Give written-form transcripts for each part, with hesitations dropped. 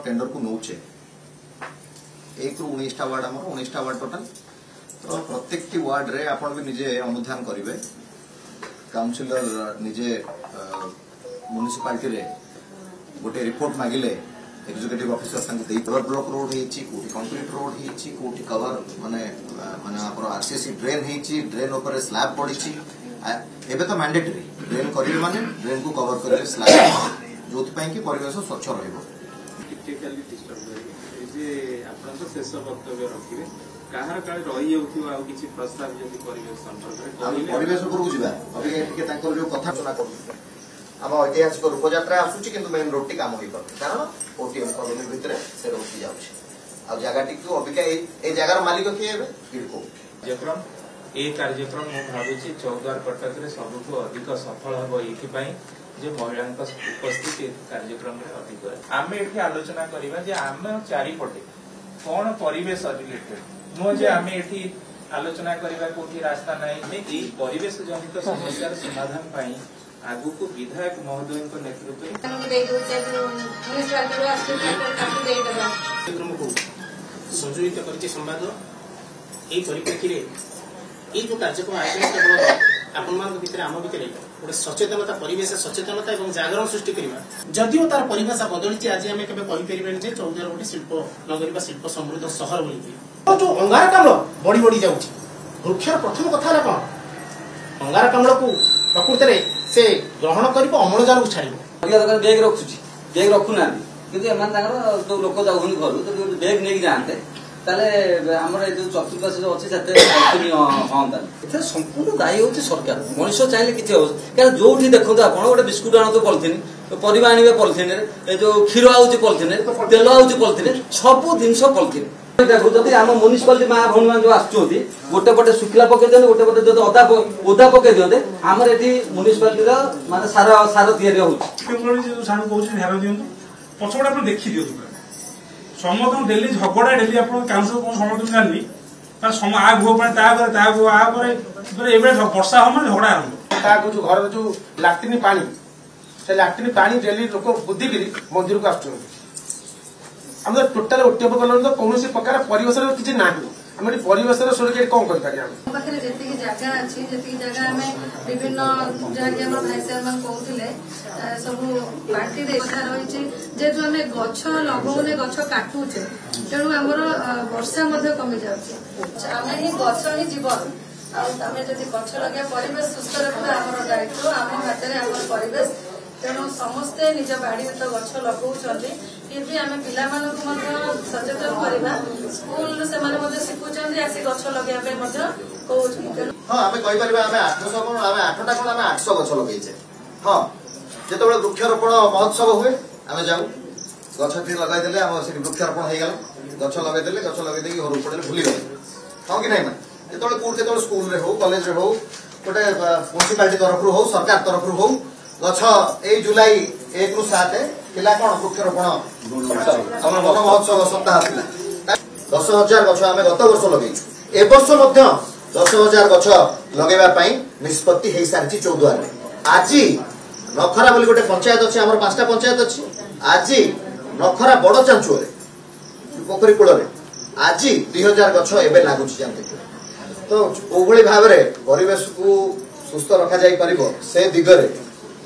Tender को नौचे 1 रु 19 ward आम 19 वार्ड टोटाल तो प्रत्येक वार्ड रे आपण भी निजे अनुधान करेंगे काउंसिलर निजे म्युनिसिपालिटी रे गोटे रिपोर्ट मागिले एग्जीक्यूटिव ऑफिसर ब्लॉक रोड होती कंक्रीट रोड होती कवर माने माने आरसीसी ड्रेन ऊपर स्लैब पड़ी एबे तो मैंडेटरी ड्रेन करेंगे माने ड्रेन को कवर करेंगे स्लैब जो कि परिवेश स्वच्छ रहिबो शेष वक्तव्य रखिए कहार काले रही होथिबा आ किछि प्रस्ताव जदि परिवेश संपर्क परिवेश को जिबा अभी एटिके तांकर जो कथा सुना करू आम ऐतिहासिक रूपयात्रा आसुची किंतु मेन रोड टी काम होई पर कारण ओटीएम कॉलोनी भितर से रोड जाउची आ जगह टी को अभी ए जगह मालिक के हेबे इडको कार्यक्रम ए कार्यक्रम मैं भाबुची चौद्वार कटक रे सबुठु अधिक सफल हबो एथि जे महिला उपस्थिति कार्यक्रम में अधिक है आम ये आलोचना करवा जे आम चारिपटे कौन परिवेश रिलेटेड नुह जे आम ये आलोचना करवा कोठी रास्ता नहीं परिवेश जनित समस्या समाधान आगु को विधायक महोदय नेतृत्व संयोजित कर संवाद यही परिप्रेक्षी ये जो कार्यक्रम आयोजन केवल आपण भर आम भर गोटे सचेतनता परिवेश सचेतनता और जागरण सृष्टि करवा जदिओ तार परिभाषा बदली आज आम केवे कहीपर जे चौद्वार गोटे शिल्प नगरी शिल्प समृद्ध सहर बोली जो अंगारकाम्ल बढ़ी बढ़ी जाऊँगी वृक्षर प्रथम कथा कौन अंगारकाम्ल को प्रकृत से ग्रहण कर अम्लजान को छाड़ बेग रखुची बेग रखुना जो लोक जाऊन घर तो बेग नहीं जाते आमर जो चतुर्पाश जो अच्छे हाँ संपूर्ण दायी हूँ सरकार मनीष चाहिए किसी क्या जो देखो आप गोटे बिस्कुट आनु पलिथिन परिवा आने पलिथिन जो क्षीर आउे पलिथिन तेल आउे पलिथिन सब जिन पलिथिन जब आम म्युनिसिपालिटी माँ भाई मैंने जो आसुँच गोटे पटे शुखला पकई दिखते गोटे पटे जो ओदा पकई दिखते आमर ये म्युनिसिपालिटी माने सार सार पछपटे देखी दिखाँ समर्थन डेली झगड़ा डेली आप काउंसिल कौन समर्थन जानी आगो वर्षा हम झगड़ा हम जो घर जो लाट्रिन पानी से लाट्रिन पानी डेली लोक बुद्धिकी मंदिर को आस टोटाल ओटीएफ कलोनी तो कौन प्रकार परिवेश किसी ना आम परिवेश सुरक्षा कौन कर जगह अच्छी जगह आम विभिन्न जगह भाई साहब कहते सब पार्टी रही जेहेतु आम गछ लगौने गछ काटुचे तेणु आमर वर्षा कमी जाऊँगी आम ही गछ ही जीवन आम जब गछ लगे परिवेश सुस्थ रखा आम दायित्व आम हाथ में आम परिवेश तेणु समस्ते निज बाड़ी तो गछ लगाऊँ फिर भी आम पिला सचेतन करवा स्कूल से शिखुंट आसी गछ लगे कहते हाँ आम कहीपर आम 800 कौन आम 8टा कौन आम 800 गछ लगे हाँ जो वृक्षारोपण महोत्सव हुए आम जाऊ गछ टी लगे आम से वृक्षारोपण हो गला गछ लगे गछ लगे घर पड़े भूली गए हाँ कि नहीं जो कौट के स्कूल हो कॉलेज हो गोटे म्युनिसिपालिटी तरफ हो सरकार तरफ हो गछ ए जुलाई 1 रु 7 पिला कौन वृक्षारोपण वन महोत्सव सप्ताह था 10,000 गछ आम गत वर्ष लगे ए वर्ष 10,000 गछ लगे निष्पत्ति हो सारी चौद्वार आज नखरा बोली गोटे पंचायत अच्छी आम 5टा पंचायत अच्छी आज नखरा बड़ चांचुअर पोखरी कूल आज 2000 गछ एवं लगुच जानते तो कोभली भाव में परिवेश को सुस्थ रखा जाई परिबो से दिगरे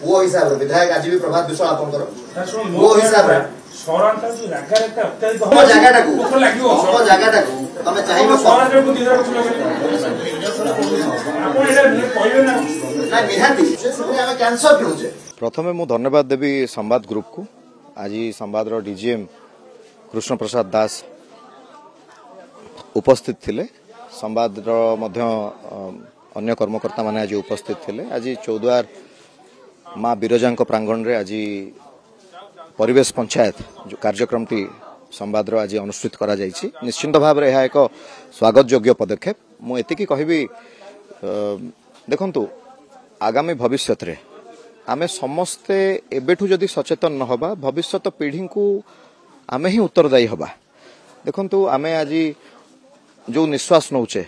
वो हिसाब विधायक आज भी प्रभात विश्वास आपंकर वो हिसाब प्रथमे मु धन्यवाद देवी संवाद ग्रुप को आज संवाद डीजीएम कृष्ण प्रसाद दास उपस्थित थिले संवाद अन्य कर्मकर्ता माने आज उपस्थित थिले आज चौद्वार माँ बिरजा प्रांगण रे आज परिवेश पंचायत जो कार्यक्रमटी संवाद आज अनुष्ठित करा जायछि निश्चिंत भाव में यह एक स्वागत योग्य पदक्षेप मु एतिकी कहबी देखंतु आगामी भविष्य रे आमे समस्ते एबेठु जदि सचेतन न हबा भविष्यत पीढ़ी को आमे ही उत्तरदायी हबा देखंतु आमे आज जो निश्वास नौचे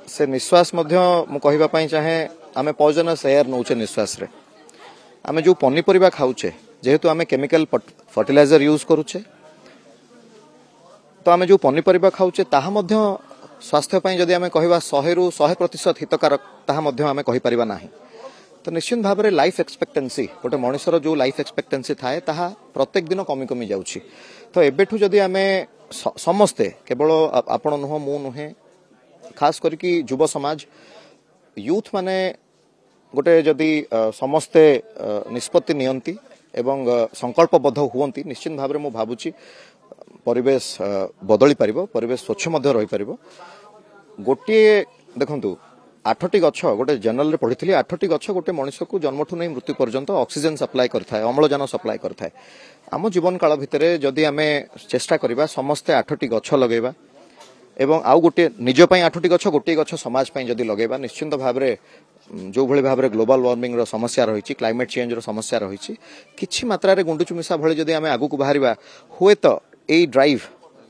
से निश्वास मध्य मु कहबा पई चाहे आमे पॉइजनस एयर नौचे निश्वास रे आमे जो पनीपरिबा खाउचे जेहेतु आम केमिकल फर्टिलाइजर यूज करुचे तो आम जो पनीपरिया खाऊचे ताहा मध्य स्वास्थ्य जदि आम कह 100% हितकारक ताहा मध्य आम कहीपर ना तो निश्चित भाव में लाइफ एक्सपेक्टेंसी गोटे मनुष्यर जो लाइफ एक्सपेक्टेंसी थाए ताहा प्रत्येक दिन कमी कमी जाउछि तो एबेठु जदि आम समस्ते केवल आपण नुह मु नुहे खास करके युव समाज यूथ माने गोटे जदि समस्ते निष्पत्ति नियंती एवं संकल्पबद्ध हुवंती निश्चित भाव में मु भाबुछि परिवेश बदली पारिबो परिवेश स्वच्छ मध्य रही पारिबो गोटे देखंतु 8टी गछ गोटे जर्नल रे पढ़ी 8टी गछ गोटे मनुष्य को जन्मठू नहीं मृत्यु पर्यंत ऑक्सीजन सप्लाई करथाय अम्लजान सप्लाई करथाय आम जीवन काल भितर जदि आमे चेष्टा करिबा समस्ते 8टी गछ लगेबा एवं आउ गोटे निज पई 8टी गछ गोटे गछ समाज पई जदि लगेबा निश्चित भाव में जो भली भाव में ग्लोबल वार्मिंग रो समस्या रही क्लाइमेट चेंज रो समस्या रही किछि मात्रा रे गुंडुचु मिसा भली जदि आमे आगु को बाहरिबा हुए तो एई ड्राइव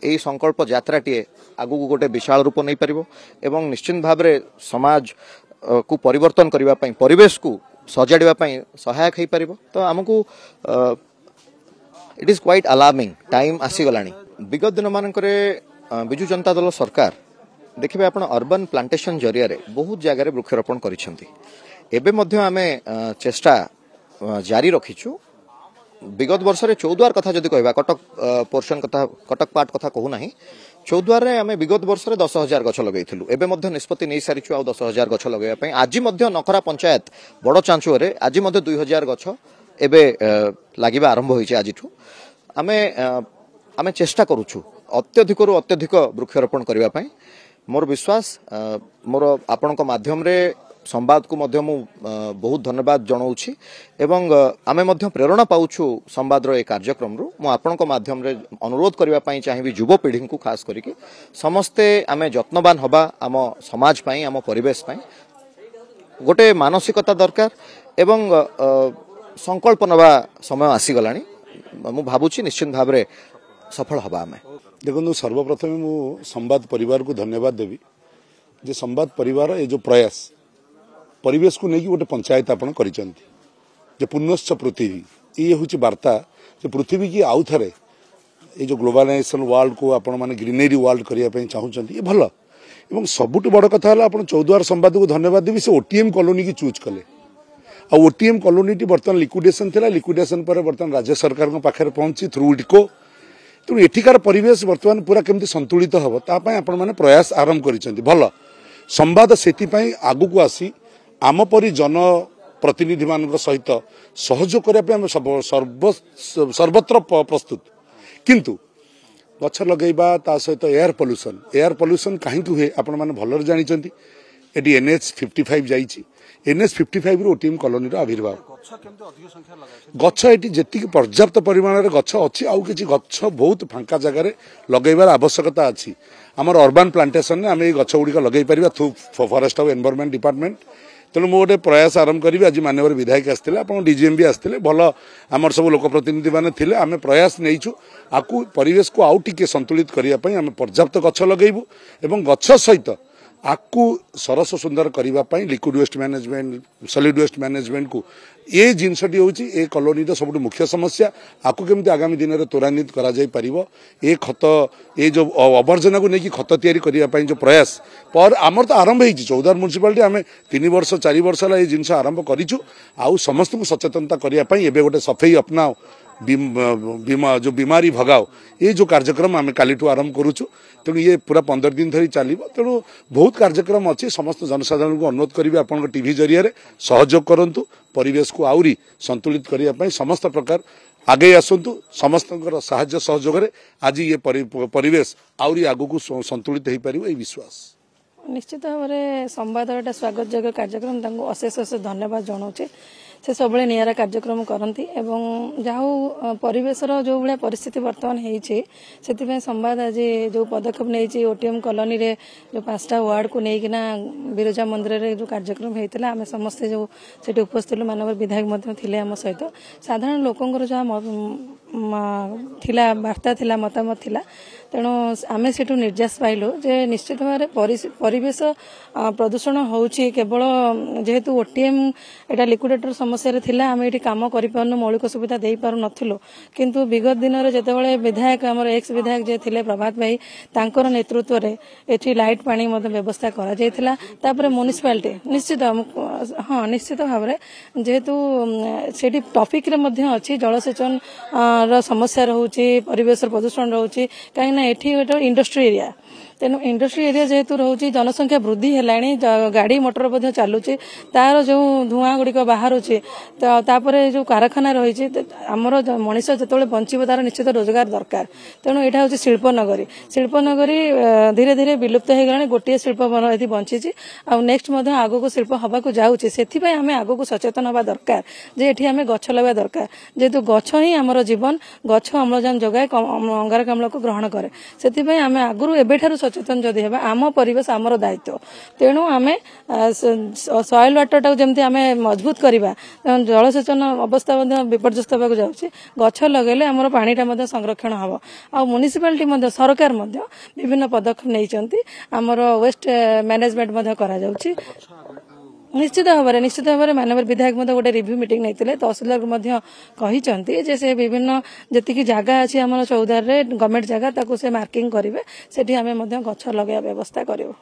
एई संकल्प यात्राटीए आगु को गोटे विशाल रूप नहीं पारिबो एवं निश्चित भाव में समाज को परिवर्तन करबा पई परिवेश को सजाड़िबा पई सहायक हेई पारिबो तो हमकु it is quite alarming time आसी गलानी विगत दिन मानकरे बिजु जनता दल सरकार देखिबे आपण अर्बन प्लांटेशन जरिया रे बहुत जगह रे वृक्षारोपण करिसेंती एबे मध्य आमे चेष्टा जारी रखिछु विगत वर्ष रे चौद्वार कथा जदि कहबा कटक पोर्शन कथा कटक पार्ट कथा कहू नाही चौद्वार रे आमे विगत वर्ष रे 10,000 गछ लगैथिलु एबे मध्य निष्पत्ति नै सारिछु आ 10,000 गछ लगैया पई आज मध्य नखरा पंचायत बड़ चांचुआ रे आज मध्य 2,000 गछ एबे लागिबा आरंभ होइছে आजिठु आमे चेष्टा करूछु अत्यधिक रु अत्यधिक वृक्षारोपण करबा पई मोर विश्वास मोर आपनक माध्यम रे संवाद को मध्य मु बहुत धन्यवाद जनाऊछि एवं आमे मध्य प्रेरणा पाउछु संवाद रो ए कार्यक्रम रु मु आपनक माध्यम रे अनुरोध करबा पई चाहिबी युवा पीढ़ी को खास करिके समस्ते आमे जत्नवान हबा आम समाज पई आम परिवेश पई गोटे मानसिकता दरकार एवं संकल्प नबा समय आसी गलानी मु भाबुछि निश्चित भाव रे सफल हबा आमे देखो सर्वप्रथम मु संवाद परिवार को धन्यवाद देवी जे संवाद परिवार ये जो प्रयास परिवेश को लेकिन गोटे पंचायत आपण करिसेंती जे पुनश्च पृथ्वी ये हूँ वार्ता जे पृथ्वी की आउ थे ये जो ग्लोबलाइजेशन वर्ल्ड को आपण माने ग्रीनरी वर्ल्ड करने चाहूँगी ये भल एवं सबुठ बड़ कथा है आप चौद्वार संवाद को धन्यवाद देवी से ओटीएम कॉलोनी की चूज कले आ ओटीएम कॉलोनी टी बर्तमान लिक्विडेशन थिला लिक्विडेशन पर बर्तमान राज्य सरकार पाखे पहुंची थ्रू इडको तेणु एठिकार परिवेश बर्तमान पूरा केमती संतुलित हम तापाई आपण माने प्रयास आरंभ करिसेंती भल संवाद सेति आगु को आसी आम परी जन प्रतिनिधि मान सहित सहयोग करने सर्वत्र प्रस्तुत किंतु गछ लगेबा ता सहित एयर पोल्यूशन कहीं हुए आपण माने भलर जानिचंती एटी NH 55 जाइछि NH 55 रो ओटीएम कॉलोनी रो आविर्भाव गछ एटी जेतिक पर्याप्त परिमाण रे गछ अछि आउ किछि गछ बहुत फांका जगह रे लगेबार आवश्यकता अछि हमर अर्बन प्लांटेशन ने हम ए गछ गुडी लगै परिबा through forest of environment department तेणु मु गोटे प्रयास आरंभ करी आज माननीय विधायक आसते आप डीजीएम भी आसते भल आमर सब लोक प्रतिनिधि मैंने थे आम प्रयास नहींचु आपको परिवेश को आउ टिके संतुलित करने आम पर्याप्त गछ लगेबू एवं गछ सहित आपको सरस सुंदर करने liquid waste management solid waste management को ये जिनसटी हूँ ए कॉलोनी सब मुख्य समस्या आपको केमती आगामी दिन में त्वरान्वित करा जाई परिबो ए खत ये जो अवर्जना को लेकिन खत तैयारी करने जो प्रयास पर आमर तो आरंभ होती चौद्वार म्यूनिसिपालिटी आम 3 वर्ष 4 वर्ष है ये जिनस आरंभ करूँ आउ समस्त को सचेतनता करने गोटे सफेई अपनाओ जो बीमारी भगाओ ये जो कार्यक्रम आम काली आरंभ करुचु तेणु ये पूरा 15 दिन धरी चलो तेणु बहुत कार्यक्रम अच्छी समस्त जनसाधारण को अनुरोध करी आपण टीवी जरिया सहयोग करंतु परिवेश को आउरी संतुलित करने समस्त प्रकार आगे आसतु समस्त साहाय्य सहयोग आज ये परिवेश आउरी आगु को संतुलित हो पार विश्वास निश्चित भाव में संवाद गोटे स्वागत योग्य कार्यक्रम अशेष अशेष धन्यवाद जनाऊे से सब निरा कार्यक्रम करती जहाँ परिवेशर जो भाया परिस्थिति बर्तमान होती संवाद आज जो पदक्षेप नहीं ओटीएम कॉलोनी रे जो 5टा वार्ड को लेकिना बिरजा मंदिर रे जो कार्यक्रम होता आम समस्ते जो उपस्थित मानव विधायक थे आम सहित साधारण लोकंर जहाँ थिला वार्ता थिला मतामत थिला तेणु आमे सेठु निर्देश पाइलु जे निश्चित भाव परिवेश प्रदूषण होउची केवल जेहेतु ओटीएम एटा लिक्विडेटर समस्या रे थिला आमे एठी काम करि पारनु मौलिक सुविधा देई पारु नथिलो किंतु विगत दिन रे जेतेबेले विधायक हमर एक्स विधायक जे थिले प्रभात भाई तांकर नेतृत्व रे एठी लाइट पानी मते व्यवस्था करा जायथिला तापरे म्युनिसिपालिटी निश्चित भाव रे जेहेतु सेठी टॉपिक रे मध्ये अछि जलसेचन रो समस्या रहउची परिवेश प्रदूषण रहउची काहे एठी इंडस्ट्री एरिया तेणु इंडस्ट्री एरिया जेहेतु रोचे जनसंख्या वृद्धि है गाड़ी मोटर चलुची तार जो धुआं गुड़िक बाहर जो कारखाना रही आमर मनीष जो बंचब तार निश्चित रोजगार दरकार तेणु यहाँ हूँ शिल्पनगरी धीरे धीरे विलुप्त हो गला गोटे शिल्प बंची आ नेक्स्ट आगक शिल्प हवा जाऊँगी से आम आगक सचेतन हवा दरकार जे ये आम गछ लगा दरकार जेहेतु गछ ही आमर जीवन गछ अम्लजान जगाए अंगारकाम्ल को ग्रहण करे से आम आगु एबेठारु सचेतन जदि हेबा आम परिवेश आमर दायित्व तेणु आमे सॉइल वाटर टाक जमती आमे मजबूत करिबा जलसेचन अवस्था विपर्यस्त होगा जाउछि गछ लगेले आमर पानीटा मध्ये संरक्षण हबो आ म्युनिसिपालिटी मध्ये सरकार मध्ये विभिन्न पदक्षेप नैचंती आमर वेस्ट मैनेजमेंट मध्ये करा जाउछि निश्चित भाव में माननीय विधायक गोटे रिव्यू मीटिंग नहीं कहते जे से विभिन्न जी जगह अच्छी आम चौदार गवर्नमेंट जगह ताको से मार्किंग करेंगे से आम गछ लगे व्यवस्था करूँ।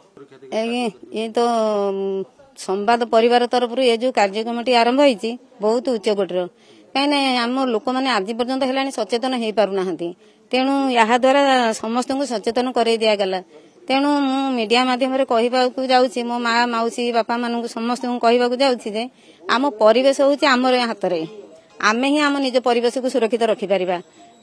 ये तो संवाद परिवार तरफ ये जो कार्यक्रम आरंभ होती बहुत उच्चकोटर कहीं आम लोक मैंने आज पर्यंत है सचेतन हो पारना तेणु या द्वारा समस्त को सचेतन कर दिगला तेणु मु मीडिया माध्यम कहवाक जाऊँगी मो माँ मौसी बापा मान समस्त कहवाक जाऊँगी आम परिवेश हूँ आमर हाथ में आम ही आम निज परिवेश को सुरक्षित रखिपर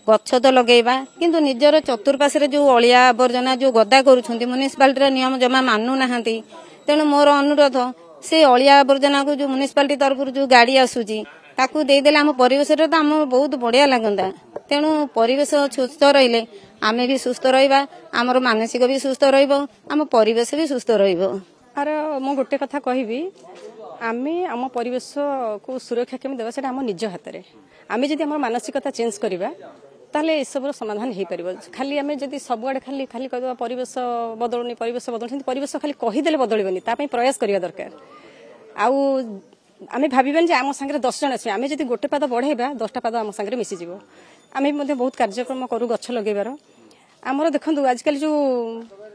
गछ तो लगेगा किंतु निजर चतुर्पार्श्व जो अलिया आवर्जना जो गदा करुँच म्युनिसिपालिटी नियम जमा मानु ना तेणु मोर अनुरोध से अलिया आवर्जना को जो म्युनिसिपालिटी तरफ जो गाड़ी आसूची ताकू देदेले आम परिवेश तो आम बहुत बढ़िया लगता तेणु परिवेश सुस्थ रहिले आमे भी सुस्थ रहिबा आमर मानसिक भी सुस्थ रहिबो आम परिवेश भी सुस्थ रहिबो। आर मो गोटे कथा कहबी आमे आम परिवेश को सुरक्षा केमि देबा सेटा आम निज हाथ रे आमे जदि आम मानसिकता चेंज करिबा ताले ए सब समाधान हे परिबो खाली आमे जदि सब आडे खाली खाली कहबा परिवेश बदलनी परिवेश खाली कहिदेले बदलिबनी ता पई प्रयास करिया दरकार आउ आमे भाबिबन जे आम संगे 10 जन अछि आमे जदि गोटे पाद बढ़ेबा 10टा पाद आम संगे मिसी जिवो आमे मध्ये बहुत कार्यक्रम करू गछ लगेबार आमर देखंतु आजकल जो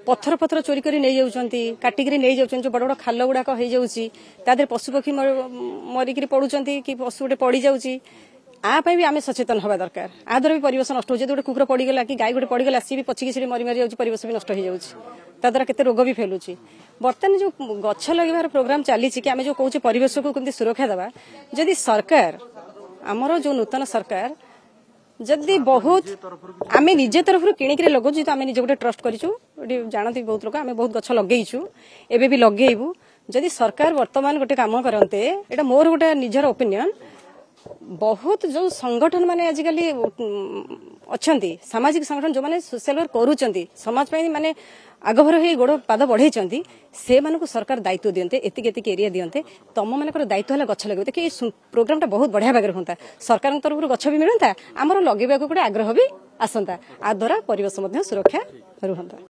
पत्थर पत्थर चोरी करी नै जाउछंती काटिकरी नै जाउछन जो बड़ बड़ खाल गुडा हो जाउची तादर पशु पक्षी मरिकरी पडुचंती कि पशु गोटे पड़ी जाउची आ भी आम सचेतन हवा दरकार आ द्वारा भी परिवेश नष्ट हो गोटे कुकुर पड़गला कि गाई गोटे पड़गला सी भी पचिकी से मरी मरी जाऊँगी परिवेश भी नष्ट हो जाऊँगी द्वारा केते रोग भी फैलुची बर्तमान जो गछ लगेबार प्रोग्राम चली कि आम जो कौचे परिवेश को केमती सुरक्षा देवा जदि सरकार आमर जो नूतन सरकार जदि बहुत आम निजे तरफ किणिक लगुचु तो आम निजे गोटे ट्रस्ट करूँ जानती बहुत लोग आम बहुत गछ लगेइछु एबे भी लगेबू जदि सरकार वर्तमान गोटे काम करते एटा मोर गोटे निजर ओपिनियन बहुत जो संगठन माने आजिकल अच्छी सामाजिक संगठन जो माने सोशल वर्क करूचंती समाज माने आगभर हो गोड़ पाद बढ़े से मानक सरकार दायित्व दियंते एतिक एतिक एरिया दियंते तम मानकर दायित्व है गछ लगे कि प्रोग्राम बहुत बढ़िया भाग होता सरकार तरफ गछ भी मिलता आमर लगे गोटे आग्रह भी आसंता आ द्वारा परिवेश सुरक्षा रुहंता।